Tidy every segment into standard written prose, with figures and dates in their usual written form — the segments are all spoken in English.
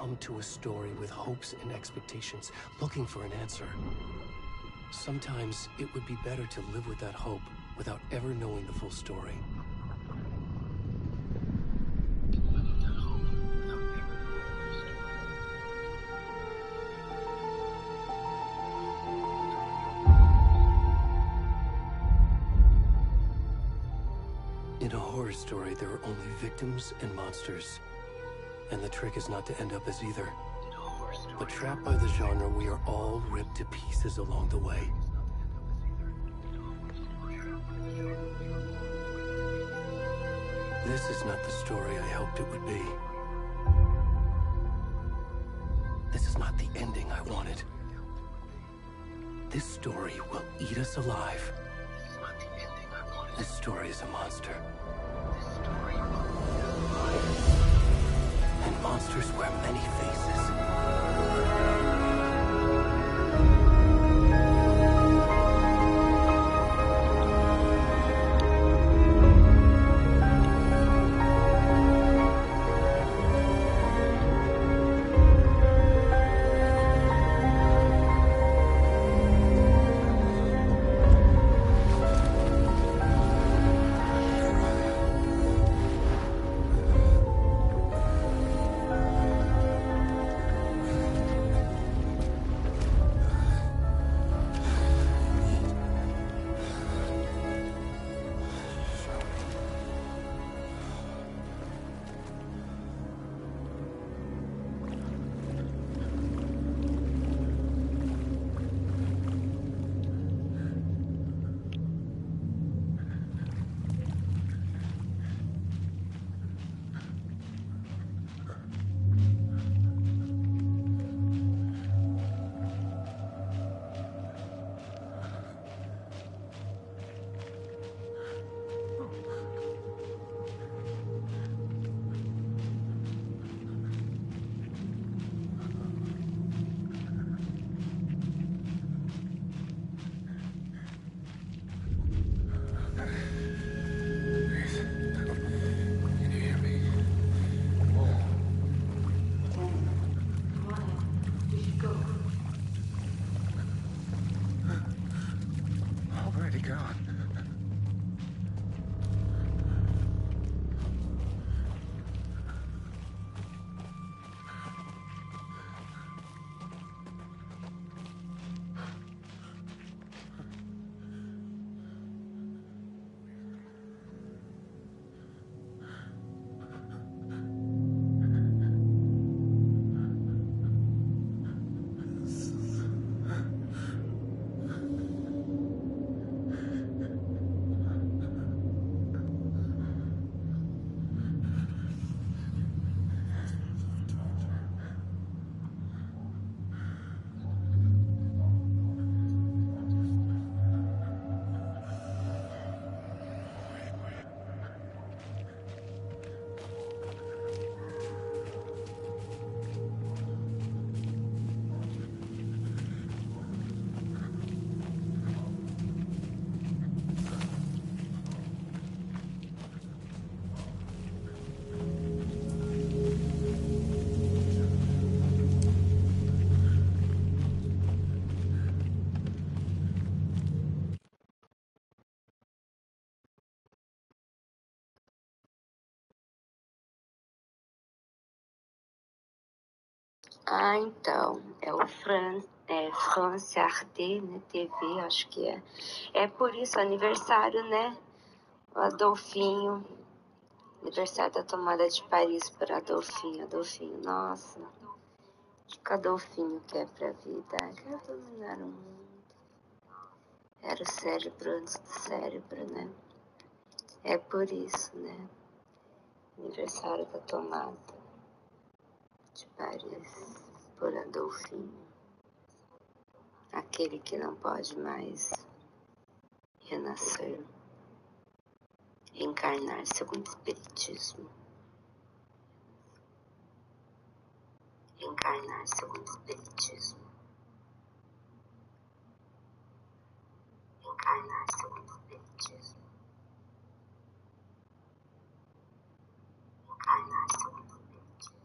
come to a story with hopes and expectations, looking for an answer. Sometimes it would be better to live with that hope without ever knowing the full story. In a horror story, there are only victims and monsters. And the trick is not to end up as either. But trapped by the genre, we are all ripped to pieces along the way. This is not the story I hoped it would be. This is not the ending I wanted. This story will eat us alive. This story is a monster. And monsters wear many faces. Ah, então, é o France Arte, né, TV, acho que é. É por isso, aniversário, né? O Adolfinho, aniversário da tomada de Paris por Adolfinho, nossa. O que o Adolfinho quer pra vida? Quer dominar o mundo. Era o cérebro antes do cérebro, né? É por isso, né? Aniversário da tomada de Paris por Adolfinho. Aquele que não pode mais renascer, reencarnar segundo o Espiritismo. Reencarnar segundo o Espiritismo. Reencarnar segundo o Espiritismo. Reencarnar segundo o Espiritismo.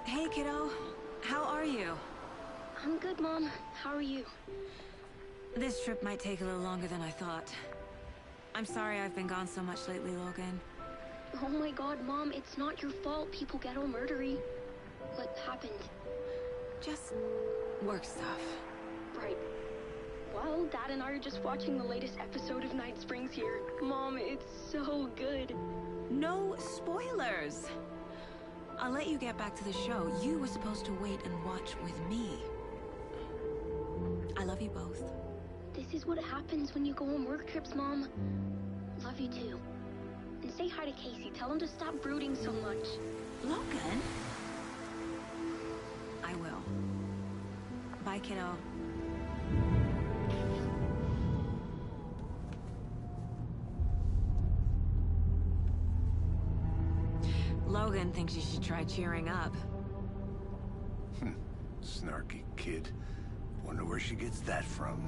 Hey, kiddo. How are you? I'm good, Mom. How are you? This trip might take a little longer than I thought. I'm sorry I've been gone so much lately, Logan. Oh my god, Mom, it's not your fault people get all murdery. What happened? Just work stuff. Right. Well, Dad and I are just watching the latest episode of Night Springs here. Mom, it's so good. No spoilers! I'll let you get back to the show. You were supposed to wait and watch with me. I love you both. This is what happens when you go on work trips, Mom. Love you too. And say hi to Casey. Tell him to stop brooding so much. Logan? I will. Bye, kiddo. Logan thinks you should try cheering up. Snarky kid. Wonder where she gets that from.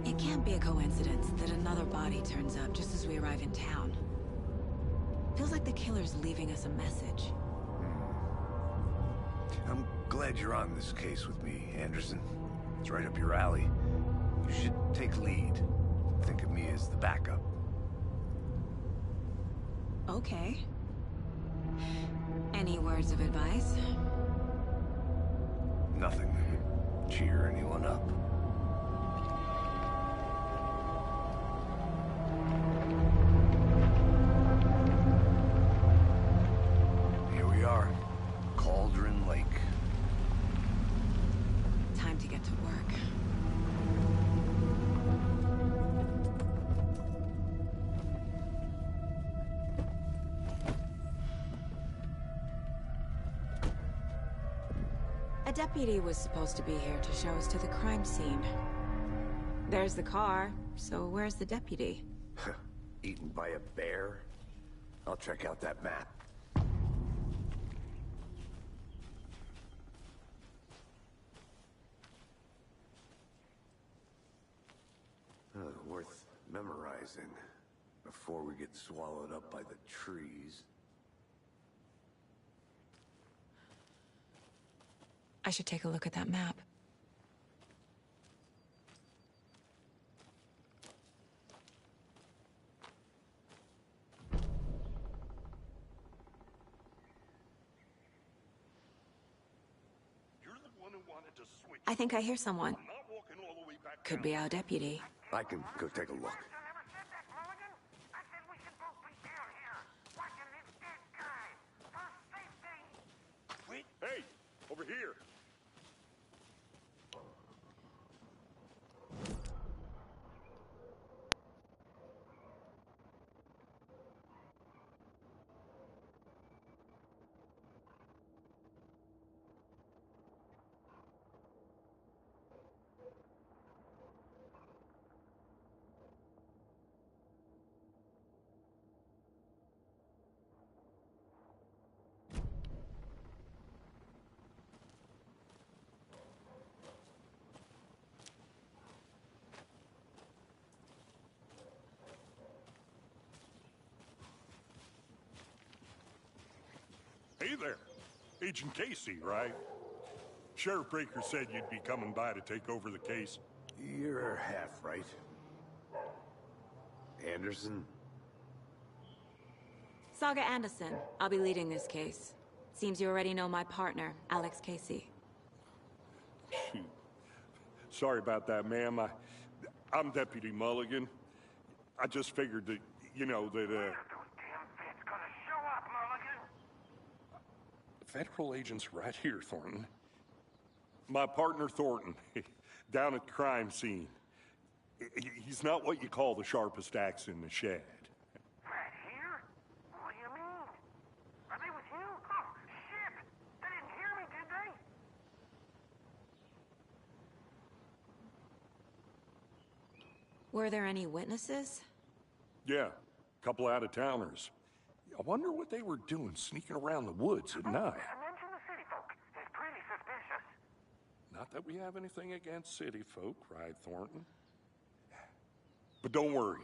It can't be a coincidence that another body turns up just as we arrive in town. Feels like the killer's leaving us a message. I'm glad you're on this case with me, Anderson. It's right up your alley. You should take lead. Think of me as the backup. Okay. Any words of advice? Nothing that would cheer anyone up. Here we are. Cauldron Lake. Time to get to work. A deputy was supposed to be here to show us to the crime scene. There's the car, so where's the deputy? Eaten by a bear? I'll check out that map. horizon before we get swallowed up by the trees. I should take a look at that map. I think I hear someone. Could be our deputy. I can go take a look. Hey, over here. Hey there. Agent Casey, right? Sheriff Breaker said you'd be coming by to take over the case. You're half right. Anderson? Saga Anderson. I'll be leading this case. Seems you already know my partner, Alex Casey. Shoot. Sorry about that, ma'am. I'm Deputy Mulligan. I just figured that, you know, that, Federal agents right here, Thornton. My partner, Thornton, down at the crime scene. He's not what you call the sharpest axe in the shed. Right here? What do you mean? Are they with you? Oh, shit! They didn't hear me, did they? Were there any witnesses? Yeah, a couple out-of-towners. I wonder what they were doing sneaking around the woods at night. Mention the city folk. It's pretty suspicious. Not that we have anything against city folk, cried Thornton. But don't worry.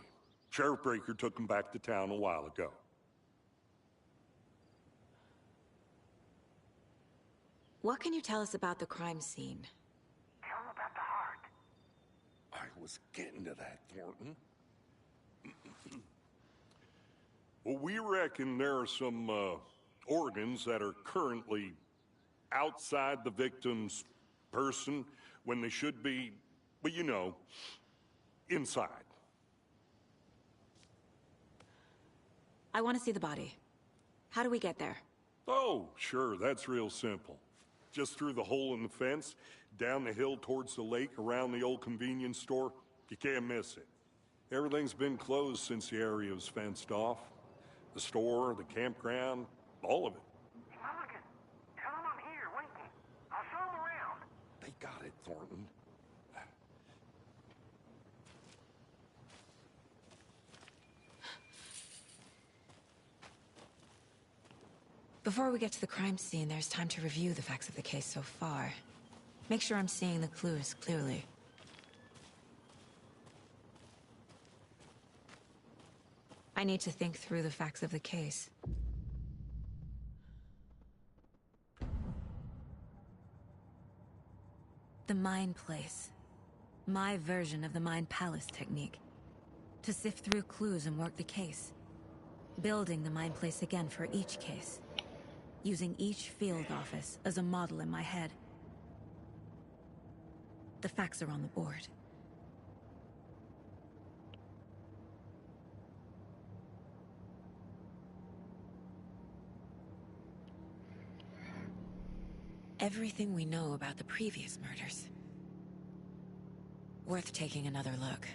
Sheriff Breaker took them back to town a while ago. What can you tell us about the crime scene? Tell them about the heart. I was getting to that, Thornton. Well, we reckon there are some organs that are currently outside the victim's person when they should be, well, you know, inside. I want to see the body. How do we get there? Oh, sure, that's real simple. Just through the hole in the fence, down the hill towards the lake, around the old convenience store. You can't miss it. Everything's been closed since the area was fenced off. The store, the campground, all of it. Mulligan, tell them I'm here, waiting. I'll show them around. They got it, Thornton. Before we get to the crime scene, there's time to review the facts of the case so far. Make sure I'm seeing the clues clearly. I need to think through the facts of the case. The Mind Place. My version of the Mind Palace technique. To sift through clues and work the case. Building the Mind Place again for each case. Using each field office as a model in my head. The facts are on the board. Everything we know about the previous murders. Worth taking another look.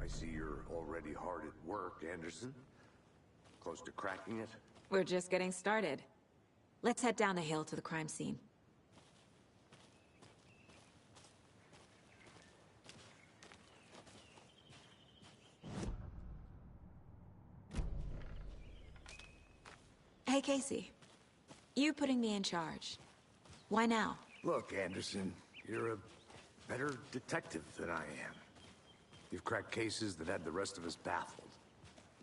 I see you're already hard at work, Anderson. Close to cracking it? We're just getting started. Let's head down the hill to the crime scene. Hey, Casey. You putting me in charge. Why now? Look, Anderson, you're a better detective than I am. You've cracked cases that had the rest of us baffled.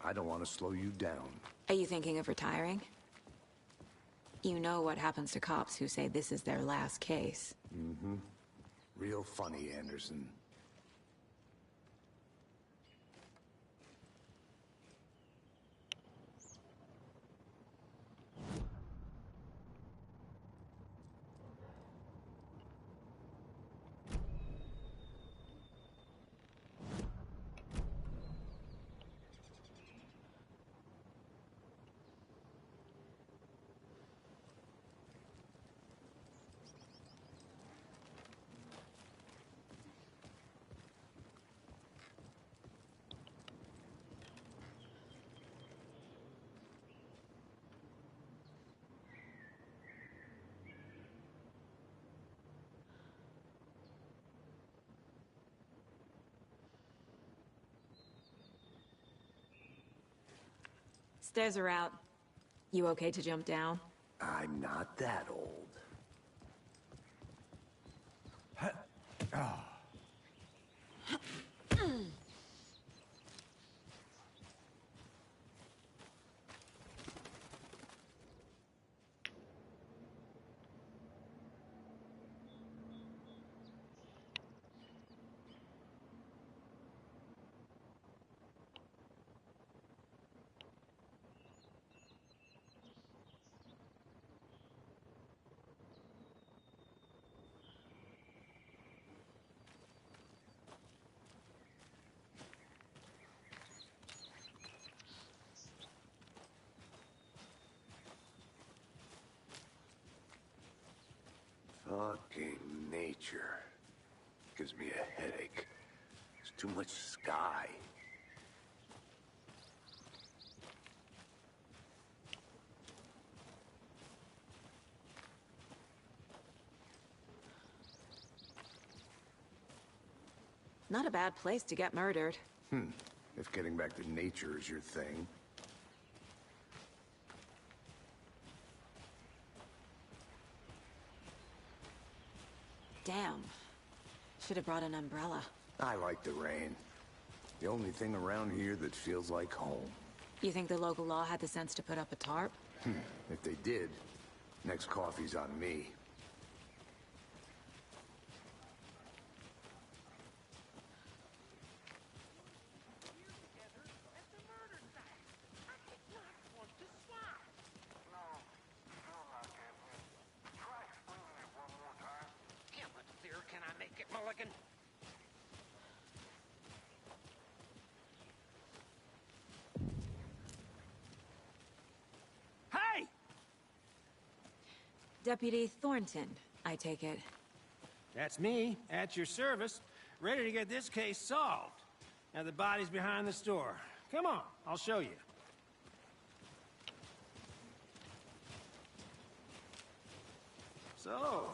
I don't want to slow you down. Are you thinking of retiring? You know what happens to cops who say this is their last case. Mm-hmm. Real funny, Anderson. Stairs are out. You okay to jump down? I'm not that old. Fucking nature. Gives me a headache. There's too much sky. Not a bad place to get murdered. If getting back to nature is your thing. Damn. Should have brought an umbrella. I like the rain. The only thing around here that feels like home. You think the local law had the sense to put up a tarp? If they did, next coffee's on me. Can I make it, Mulligan? Hey! Deputy Thornton, I take it. That's me, at your service, ready to get this case solved. Now the body's behind the store. Come on, I'll show you. So,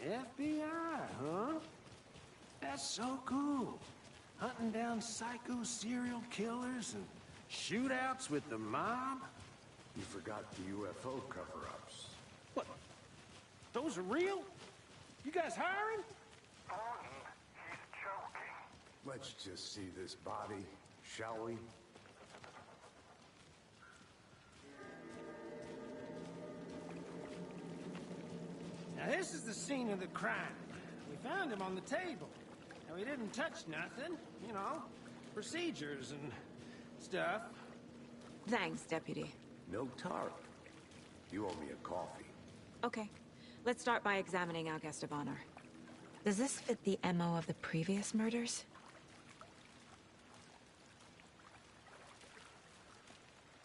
FBI, huh? That's so cool. Hunting down psycho serial killers and shootouts with the mob. You forgot the UFO cover-ups. What? Those are real? You guys hiring? Thornton, he's joking. Let's just see this body, shall we? Now this is the scene of the crime. We found him on the table. Now he didn't touch nothing, you know, procedures and stuff. Thanks, Deputy. No tarp. You owe me a coffee. Okay. Let's start by examining our guest of honor. Does this fit the MO of the previous murders?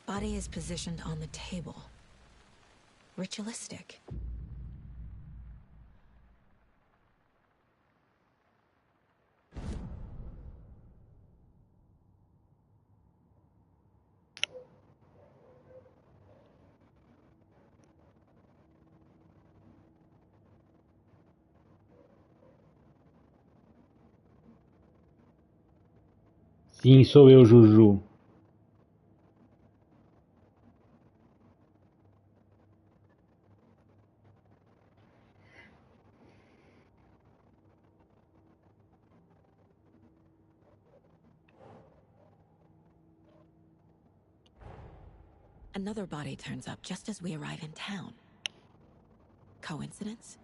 Body is positioned on the table. Ritualistic. Sim, sou eu, Juju. Another body turns up just as we arrive in town. Coincidence?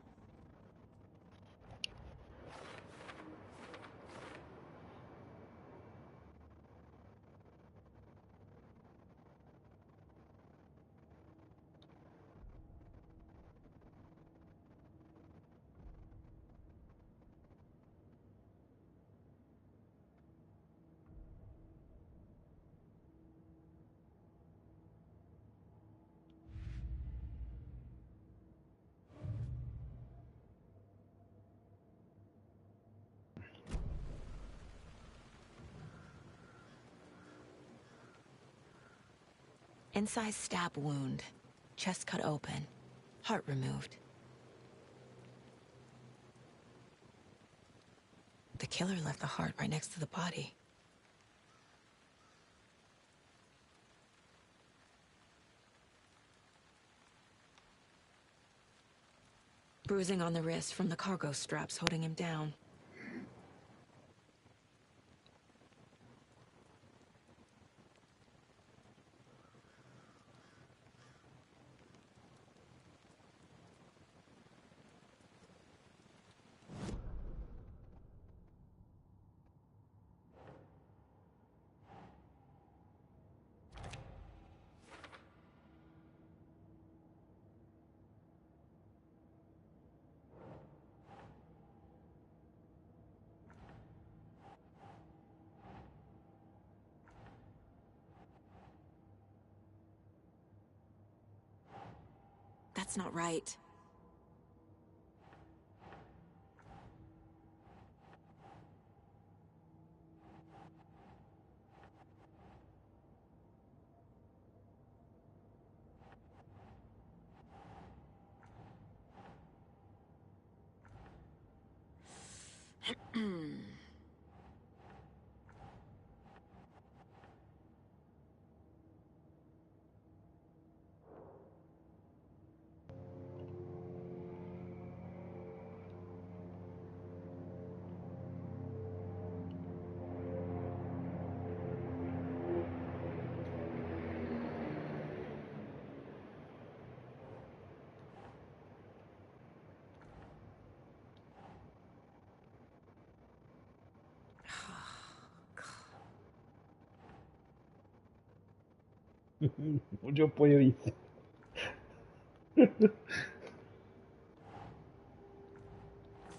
Incised stab wound. Chest cut open. Heart removed. The killer left the heart right next to the body. Bruising on the wrist from the cargo straps holding him down. That's not right. Onde eu ponho isso?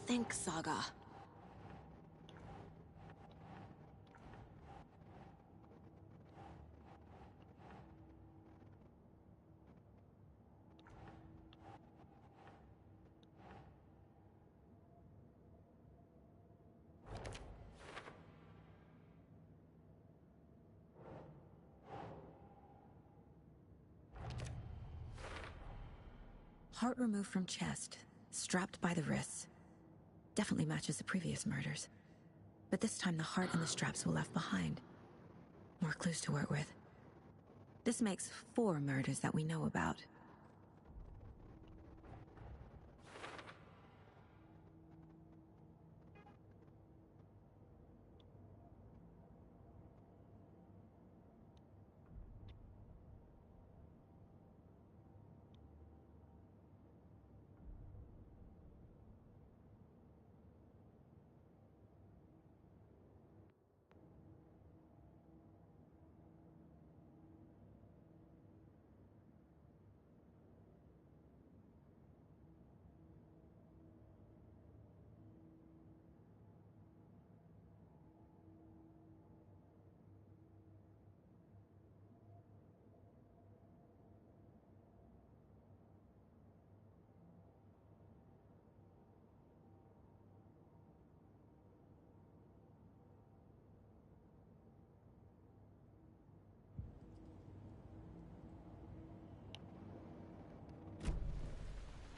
Think, Saga. Heart removed from chest, strapped by the wrists. Definitely matches the previous murders. But this time the heart and the straps were left behind. More clues to work with. This makes 4 murders that we know about.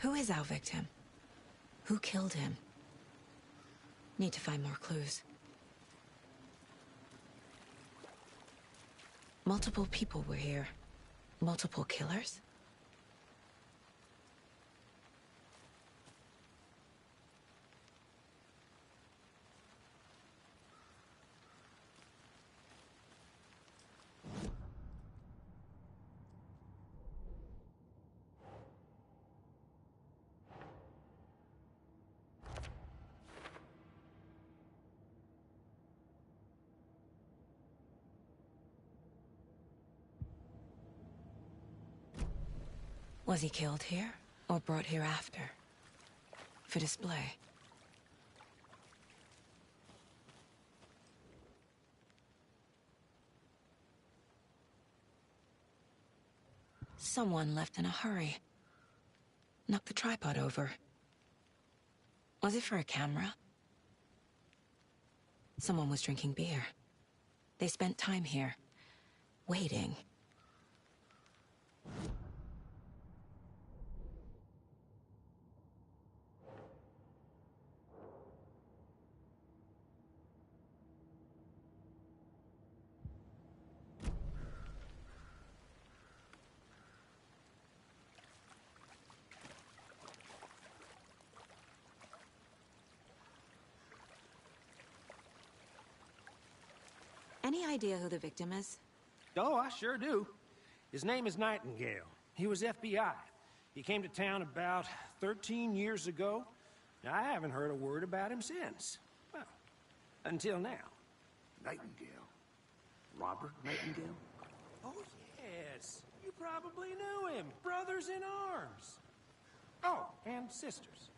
Who is our victim? Who killed him? Need to find more clues. Multiple people were here. Multiple killers? Was he killed here, or brought here after? For display? Someone left in a hurry. Knocked the tripod over. Was it for a camera? Someone was drinking beer. They spent time here, waiting. Any idea who the victim is? Oh, I sure do. His name is Nightingale. He was FBI. He came to town about 13 years ago. I haven't heard a word about him since. Well, until now. Nightingale? Robert Nightingale? Oh, yes. You probably knew him. Brothers in arms. Oh, and sisters.